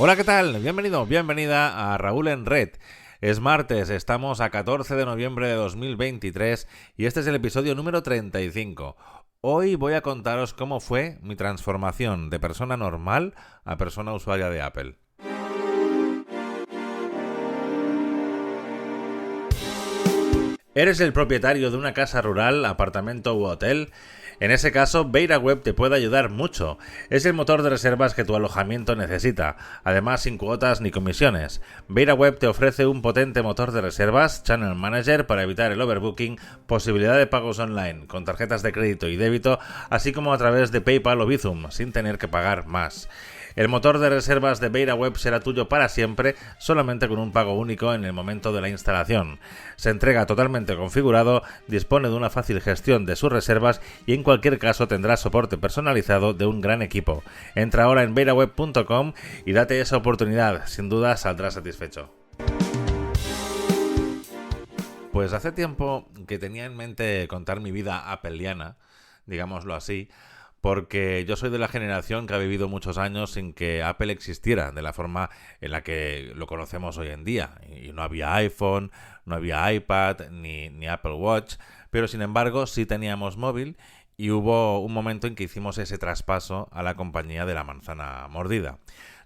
Hola, ¿qué tal? Bienvenido, bienvenida a Raúl en Red. Es martes, estamos a 14 de noviembre de 2023 y este es el episodio número 35. Hoy voy a contaros cómo fue mi transformación de persona normal a persona usuaria de Apple. ¿Eres el propietario de una casa rural, apartamento u hotel? En ese caso, BetaWeb te puede ayudar mucho. Es el motor de reservas que tu alojamiento necesita, además sin cuotas ni comisiones. BetaWeb te ofrece un potente motor de reservas, Channel Manager para evitar el overbooking, posibilidad de pagos online con tarjetas de crédito y débito, así como a través de PayPal o Bizum, sin tener que pagar más. El motor de reservas de BetaWeb será tuyo para siempre, solamente con un pago único en el momento de la instalación. Se entrega totalmente configurado, dispone de una fácil gestión de sus reservas y en cualquier caso tendrá soporte personalizado de un gran equipo. Entra ahora en betaweb.com y date esa oportunidad, sin duda saldrás satisfecho. Pues hace tiempo que tenía en mente contar mi vida appleiana, digámoslo así, porque yo soy de la generación que ha vivido muchos años sin que Apple existiera de la forma en la que lo conocemos hoy en día. Y no había iPhone, no había iPad, ni Apple Watch, pero sin embargo sí teníamos móvil y hubo un momento en que hicimos ese traspaso a la compañía de la manzana mordida.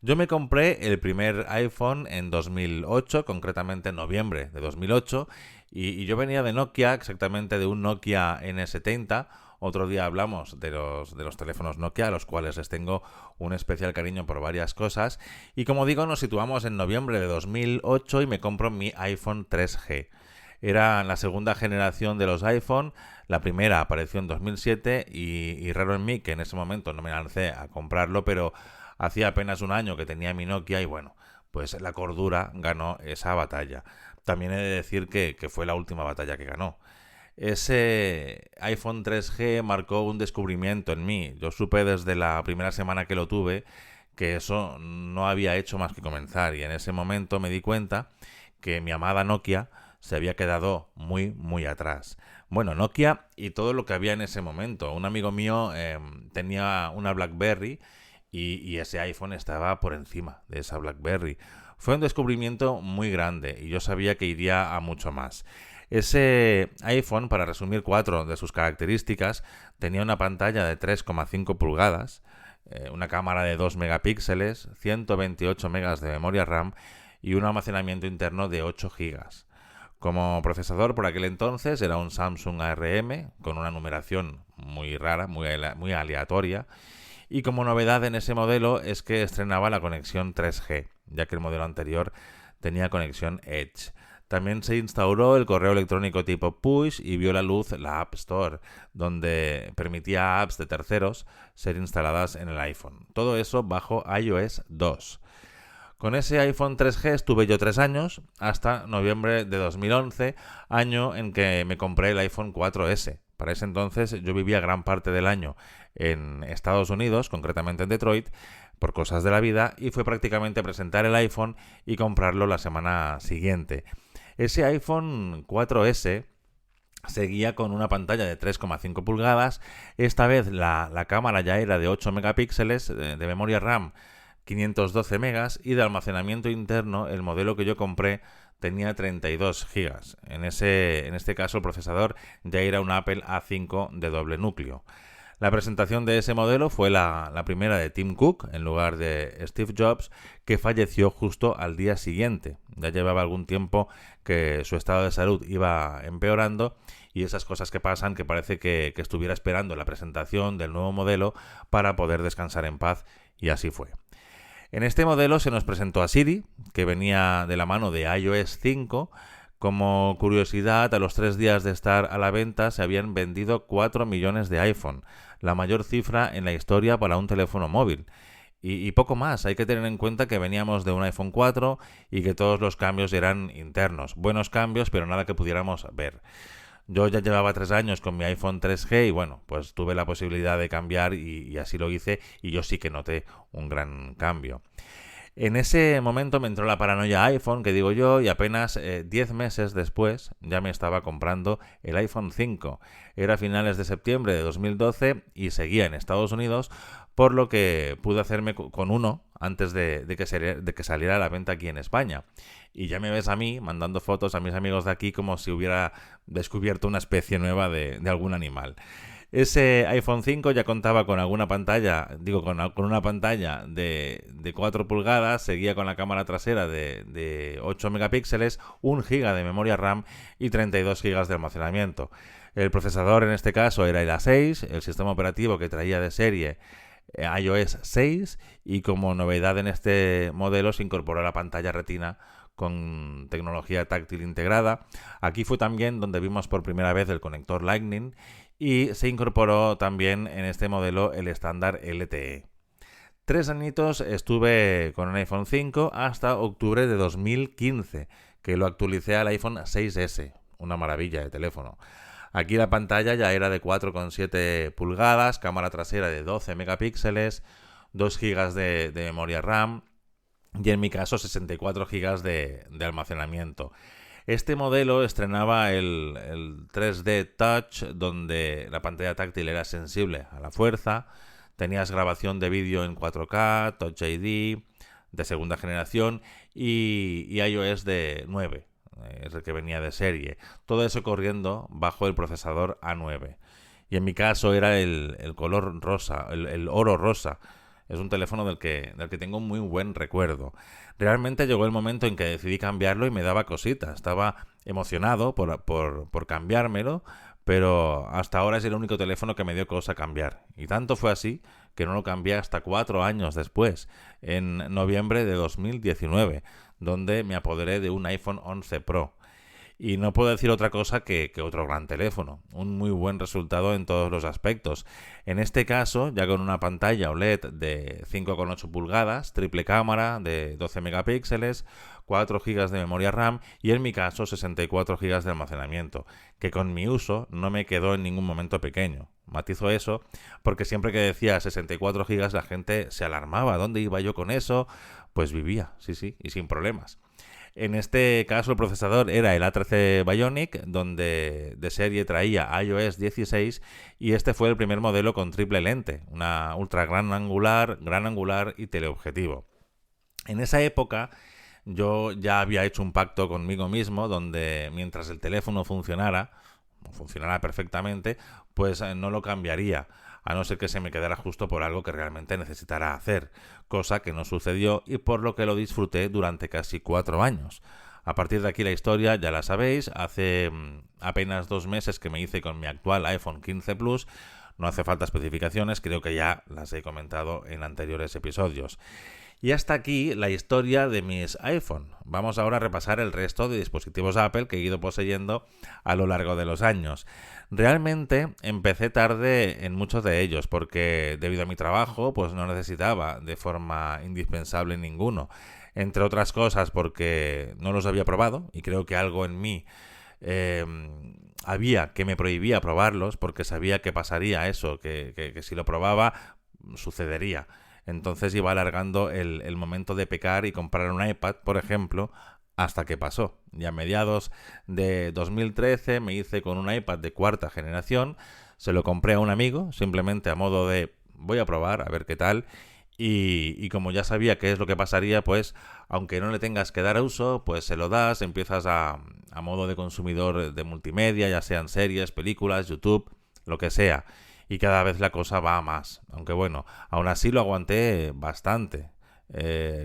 Yo me compré el primer iPhone en 2008, concretamente en noviembre de 2008, y yo venía de Nokia, exactamente de un Nokia N70. Otro día hablamos de los teléfonos Nokia, a los cuales les tengo un especial cariño por varias cosas. Y como digo, nos situamos en noviembre de 2008 y me compro mi iPhone 3G. Era la segunda generación de los iPhone, la primera apareció en 2007 y raro en mí que en ese momento no me lancé a comprarlo, pero hacía apenas un año que tenía mi Nokia y bueno, pues la cordura ganó esa batalla. También he de decir que fue la última batalla que ganó. Ese iPhone 3G marcó un descubrimiento en mí. Yo supe desde la primera semana que lo tuve que eso no había hecho más que comenzar y en ese momento me di cuenta que mi amada Nokia se había quedado muy, muy atrás. Bueno, Nokia y todo lo que había en ese momento. Un amigo mío tenía una BlackBerry y ese iPhone estaba por encima de esa BlackBerry. Fue un descubrimiento muy grande y yo sabía que iría a mucho más. Ese iPhone, para resumir 4 de sus características, tenía una pantalla de 3,5 pulgadas, una cámara de 2 megapíxeles, 128 megas de memoria RAM y un almacenamiento interno de 8 gigas. Como procesador por aquel entonces era un Samsung ARM con una numeración muy rara, muy aleatoria. Y como novedad en ese modelo es que estrenaba la conexión 3G, ya que el modelo anterior tenía conexión Edge. También se instauró el correo electrónico tipo push y vio la luz la App Store, donde permitía a apps de terceros ser instaladas en el iPhone. Todo eso bajo iOS 2. Con ese iPhone 3G estuve yo 3 años, hasta noviembre de 2011, año en que me compré el iPhone 4S. Para ese entonces yo vivía gran parte del año en Estados Unidos, concretamente en Detroit, por cosas de la vida, y fue prácticamente presentar el iPhone y comprarlo la semana siguiente. Ese iPhone 4S seguía con una pantalla de 3,5 pulgadas, esta vez la cámara ya era de 8 megapíxeles, de memoria RAM 512 megas y de almacenamiento interno el modelo que yo compré tenía 32 gigas. En este caso el procesador ya era un Apple A5 de doble núcleo. La presentación de ese modelo fue la primera de Tim Cook en lugar de Steve Jobs, que falleció justo al día siguiente. Ya llevaba algún tiempo que su estado de salud iba empeorando y esas cosas que pasan, que parece que estuviera esperando la presentación del nuevo modelo para poder descansar en paz, y así fue. En este modelo se nos presentó a Siri, que venía de la mano de iOS 5. Como curiosidad, a los 3 días de estar a la venta se habían vendido 4 millones de iPhone, la mayor cifra en la historia para un teléfono móvil. Y poco más, hay que tener en cuenta que veníamos de un iPhone 4 y que todos los cambios eran internos. Buenos cambios, pero nada que pudiéramos ver. Yo ya llevaba 3 años con mi iPhone 3G y bueno, pues tuve la posibilidad de cambiar y así lo hice y yo sí que noté un gran cambio. En ese momento me entró la paranoia iPhone, que digo yo, y apenas 10 meses después ya me estaba comprando el iPhone 5. Era a finales de septiembre de 2012 y seguía en Estados Unidos, por lo que pude hacerme con uno antes de que saliera a la venta aquí en España. Y ya me ves a mí mandando fotos a mis amigos de aquí como si hubiera descubierto una especie nueva de algún animal. Ese iPhone 5 ya contaba con alguna pantalla, con una pantalla de 4 pulgadas, seguía con la cámara trasera de 8 megapíxeles, 1 GB de memoria RAM y 32 GB de almacenamiento. El procesador en este caso era el A6, el sistema operativo que traía de serie iOS 6, y como novedad en este modelo se incorporó la pantalla Retina con tecnología táctil integrada. Aquí fue también donde vimos por primera vez el conector Lightning, y se incorporó también en este modelo el estándar LTE. 3 añitos estuve con un iPhone 5 hasta octubre de 2015, que lo actualicé al iPhone 6S, una maravilla de teléfono. Aquí la pantalla ya era de 4,7 pulgadas, cámara trasera de 12 megapíxeles, 2 GB de memoria RAM y en mi caso 64 GB de almacenamiento. Este modelo estrenaba el 3D Touch, donde la pantalla táctil era sensible a la fuerza, tenías grabación de vídeo en 4K, Touch ID de segunda generación y iOS de 9, es el que venía de serie. Todo eso corriendo bajo el procesador A9. Y en mi caso era el color rosa, el oro rosa. Es un teléfono del que tengo un muy buen recuerdo. Realmente llegó el momento en que decidí cambiarlo y me daba cosita. Estaba emocionado por cambiármelo, pero hasta ahora es el único teléfono que me dio cosa cambiar. Y tanto fue así que no lo cambié hasta 4 años después, en noviembre de 2019, donde me apoderé de un iPhone 11 Pro. Y no puedo decir otra cosa que otro gran teléfono. Un muy buen resultado en todos los aspectos. En este caso, ya con una pantalla OLED de 5,8 pulgadas, triple cámara de 12 megapíxeles, 4 GB de memoria RAM y en mi caso 64 GB de almacenamiento, que con mi uso no me quedó en ningún momento pequeño. Matizo eso porque siempre que decía 64 GB la gente se alarmaba. ¿Dónde iba yo con eso? Pues vivía, sí, y sin problemas. En este caso el procesador era el A13 Bionic, donde de serie traía iOS 16 y este fue el primer modelo con triple lente, una ultra gran angular y teleobjetivo. En esa época yo ya había hecho un pacto conmigo mismo donde mientras el teléfono funcionara perfectamente, pues no lo cambiaría, a no ser que se me quedara justo por algo que realmente necesitara hacer, cosa que no sucedió y por lo que lo disfruté durante casi 4 años. A partir de aquí la historia ya la sabéis, hace apenas 2 meses que me hice con mi actual iPhone 15 Plus, no hace falta especificaciones, creo que ya las he comentado en anteriores episodios. Y hasta aquí la historia de mis iPhone. Vamos ahora a repasar el resto de dispositivos Apple que he ido poseyendo a lo largo de los años. Realmente empecé tarde en muchos de ellos porque debido a mi trabajo pues no necesitaba de forma indispensable ninguno. Entre otras cosas porque no los había probado y creo que algo en mí había que me prohibía probarlos porque sabía que pasaría eso, que si lo probaba sucedería. Entonces iba alargando el momento de pecar y comprar un iPad, por ejemplo, hasta que pasó. Y a mediados de 2013 me hice con un iPad de 4ª generación, se lo compré a un amigo, simplemente a modo de voy a probar, a ver qué tal. Y como ya sabía qué es lo que pasaría, pues aunque no le tengas que dar a uso, pues se lo das, empiezas a modo de consumidor de multimedia, ya sean series, películas, YouTube, lo que sea. Y cada vez la cosa va a más. Aunque bueno, aún así lo aguanté bastante.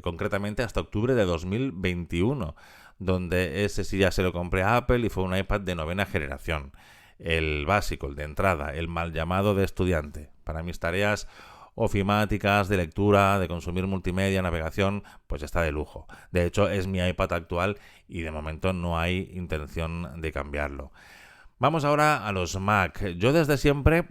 Concretamente hasta octubre de 2021, donde ese sí ya se lo compré a Apple y fue un iPad de 9ª generación. El básico, el de entrada, el mal llamado de estudiante. Para mis tareas ofimáticas, de lectura, de consumir multimedia, navegación, pues está de lujo. De hecho, es mi iPad actual y de momento no hay intención de cambiarlo. Vamos ahora a los Mac. Yo desde siempre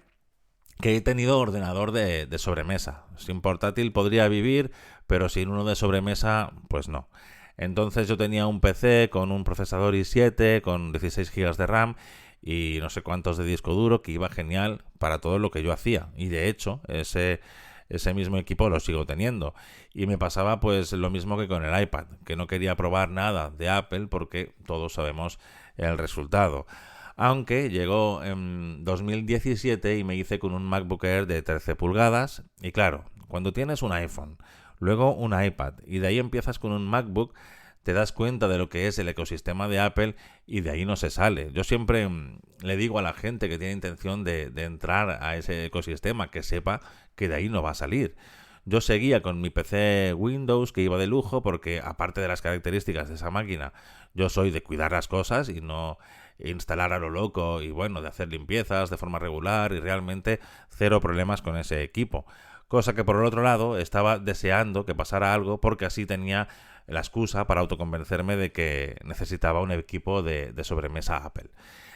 que he tenido ordenador de sobremesa. Sin portátil podría vivir, pero sin uno de sobremesa, pues no. Entonces yo tenía un PC con un procesador i7, con 16 GB de RAM y no sé cuántos de disco duro, que iba genial para todo lo que yo hacía. Y de hecho, ese ese mismo equipo lo sigo teniendo. Y me pasaba pues lo mismo que con el iPad, que no quería probar nada de Apple porque todos sabemos el resultado. Aunque llegó en 2017 y me hice con un MacBook Air de 13 pulgadas. Y claro, cuando tienes un iPhone, luego un iPad y de ahí empiezas con un MacBook, te das cuenta de lo que es el ecosistema de Apple y de ahí no se sale. Yo siempre le digo a la gente que tiene intención de entrar a ese ecosistema que sepa que de ahí no va a salir. Yo seguía con mi PC Windows que iba de lujo porque aparte de las características de esa máquina, yo soy de cuidar las cosas y no instalar a lo loco y bueno, de hacer limpiezas de forma regular y realmente cero problemas con ese equipo. Cosa que por el otro lado estaba deseando que pasara algo porque así tenía la excusa para autoconvencerme de que necesitaba un equipo de sobremesa Apple.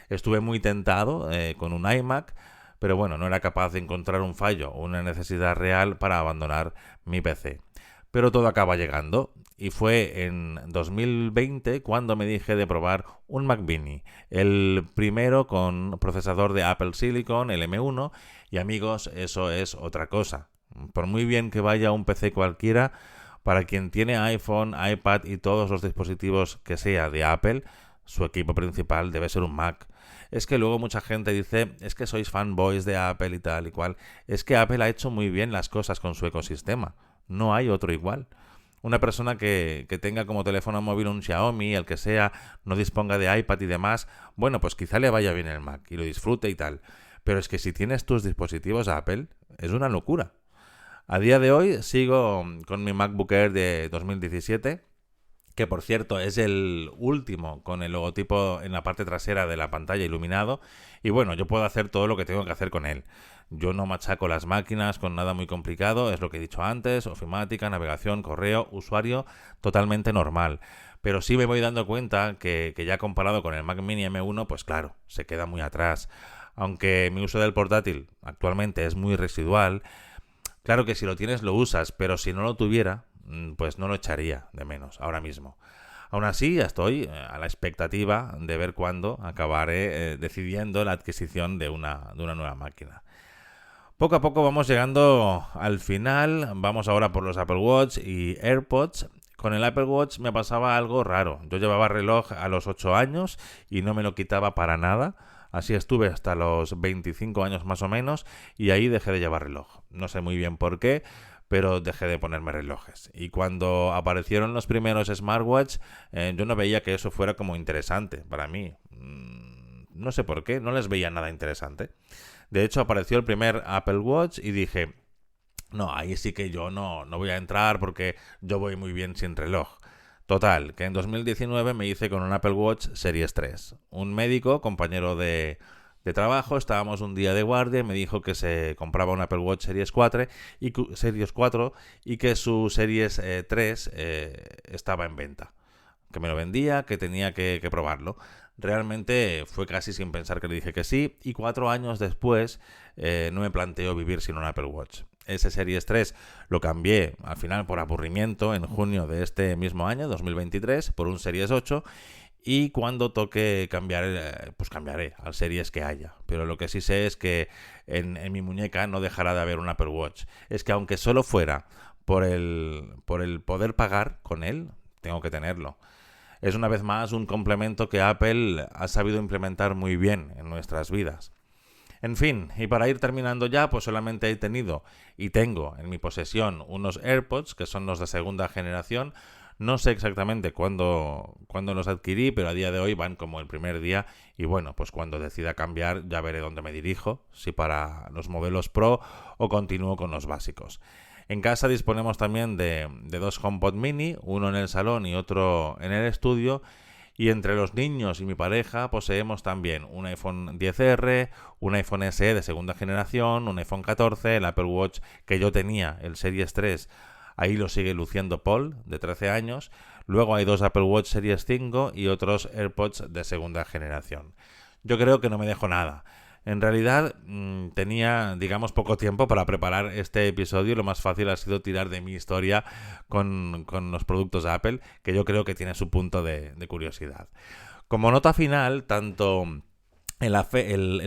Estuve muy tentado con un iMac, pero bueno, no era capaz de encontrar un fallo o una necesidad real para abandonar mi PC. Pero todo acaba llegando y fue en 2020 cuando me dije de probar un Mac Mini, el primero con procesador de Apple Silicon, el M1, y amigos, eso es otra cosa. Por muy bien que vaya un PC cualquiera, para quien tiene iPhone, iPad y todos los dispositivos que sea de Apple, su equipo principal debe ser un Mac. Es que luego mucha gente dice, es que sois fanboys de Apple y tal y cual. Es que Apple ha hecho muy bien las cosas con su ecosistema. No hay otro igual. Una persona que tenga como teléfono móvil un Xiaomi, el que sea, no disponga de iPad y demás, bueno, pues quizá le vaya bien el Mac y lo disfrute y tal. Pero es que si tienes tus dispositivos Apple, es una locura. A día de hoy sigo con mi MacBook Air de 2017, que por cierto es el último con el logotipo en la parte trasera de la pantalla iluminado, y bueno, yo puedo hacer todo lo que tengo que hacer con él. Yo no machaco las máquinas con nada muy complicado, es lo que he dicho antes, ofimática, navegación, correo, usuario, totalmente normal. Pero sí me voy dando cuenta que ya comparado con el Mac Mini M1, pues claro, se queda muy atrás. Aunque mi uso del portátil actualmente es muy residual, claro que si lo tienes lo usas, pero si no lo tuviera, pues no lo echaría de menos ahora mismo. Aún así, ya estoy a la expectativa de ver cuándo acabaré decidiendo la adquisición de una nueva máquina. Poco a poco vamos llegando al final, vamos ahora por los Apple Watch y AirPods. Con el Apple Watch me pasaba algo raro. Yo llevaba reloj a los 8 años y no me lo quitaba para nada. Así estuve hasta los 25 años más o menos y ahí dejé de llevar reloj. No sé muy bien por qué, pero dejé de ponerme relojes. Y cuando aparecieron los primeros smartwatch, yo no veía que eso fuera como interesante para mí. No sé por qué, no les veía nada interesante. De hecho, apareció el primer Apple Watch y dije, no, ahí sí que yo no voy a entrar porque yo voy muy bien sin reloj. Total, que en 2019 me hice con un Apple Watch Series 3. Un médico, compañero de trabajo, estábamos un día de guardia y me dijo que se compraba un Apple Watch Series 4 y que su Series 3 estaba en venta. Que me lo vendía, que tenía que probarlo. Realmente fue casi sin pensar que le dije que sí y 4 años después no me planteo vivir sin un Apple Watch. Ese Series 3 lo cambié al final por aburrimiento en junio de este mismo año, 2023, por un Series 8 y cuando toque cambiar, pues cambiaré al Series que haya. Pero lo que sí sé es que en mi muñeca no dejará de haber un Apple Watch. Es que aunque solo fuera por el poder pagar con él, tengo que tenerlo. Es una vez más un complemento que Apple ha sabido implementar muy bien en nuestras vidas. En fin, y para ir terminando ya, pues solamente he tenido y tengo en mi posesión unos AirPods, que son los de segunda generación. No sé exactamente cuándo los adquirí, pero a día de hoy van como el primer día y bueno, pues cuando decida cambiar ya veré dónde me dirijo, si para los modelos Pro o continúo con los básicos. En casa disponemos también de dos HomePod mini, uno en el salón y otro en el estudio. Y entre los niños y mi pareja poseemos también un iPhone XR, un iPhone SE de segunda generación, un iPhone 14, el Apple Watch que yo tenía, el Series 3, ahí lo sigue luciendo Paul, de 13 años. Luego hay dos Apple Watch Series 5 y otros AirPods de segunda generación. Yo creo que no me dejo nada. En realidad tenía, digamos, poco tiempo para preparar este episodio. Lo más fácil ha sido tirar de mi historia con los productos de Apple, que yo creo que tiene su punto de curiosidad. Como nota final, tanto el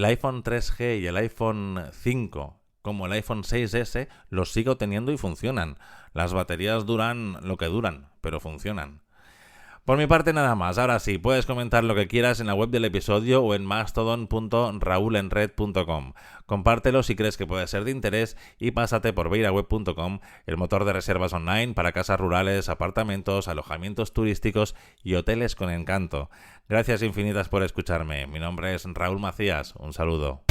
iPhone 3G y el iPhone 5 como el iPhone 6S, los sigo teniendo y funcionan. Las baterías duran lo que duran, pero funcionan. Por mi parte nada más. Ahora sí, puedes comentar lo que quieras en la web del episodio o en mastodon.raulenred.com. Compártelo si crees que puede ser de interés y pásate por beiraweb.com, el motor de reservas online para casas rurales, apartamentos, alojamientos turísticos y hoteles con encanto. Gracias infinitas por escucharme. Mi nombre es Raúl Macías. Un saludo.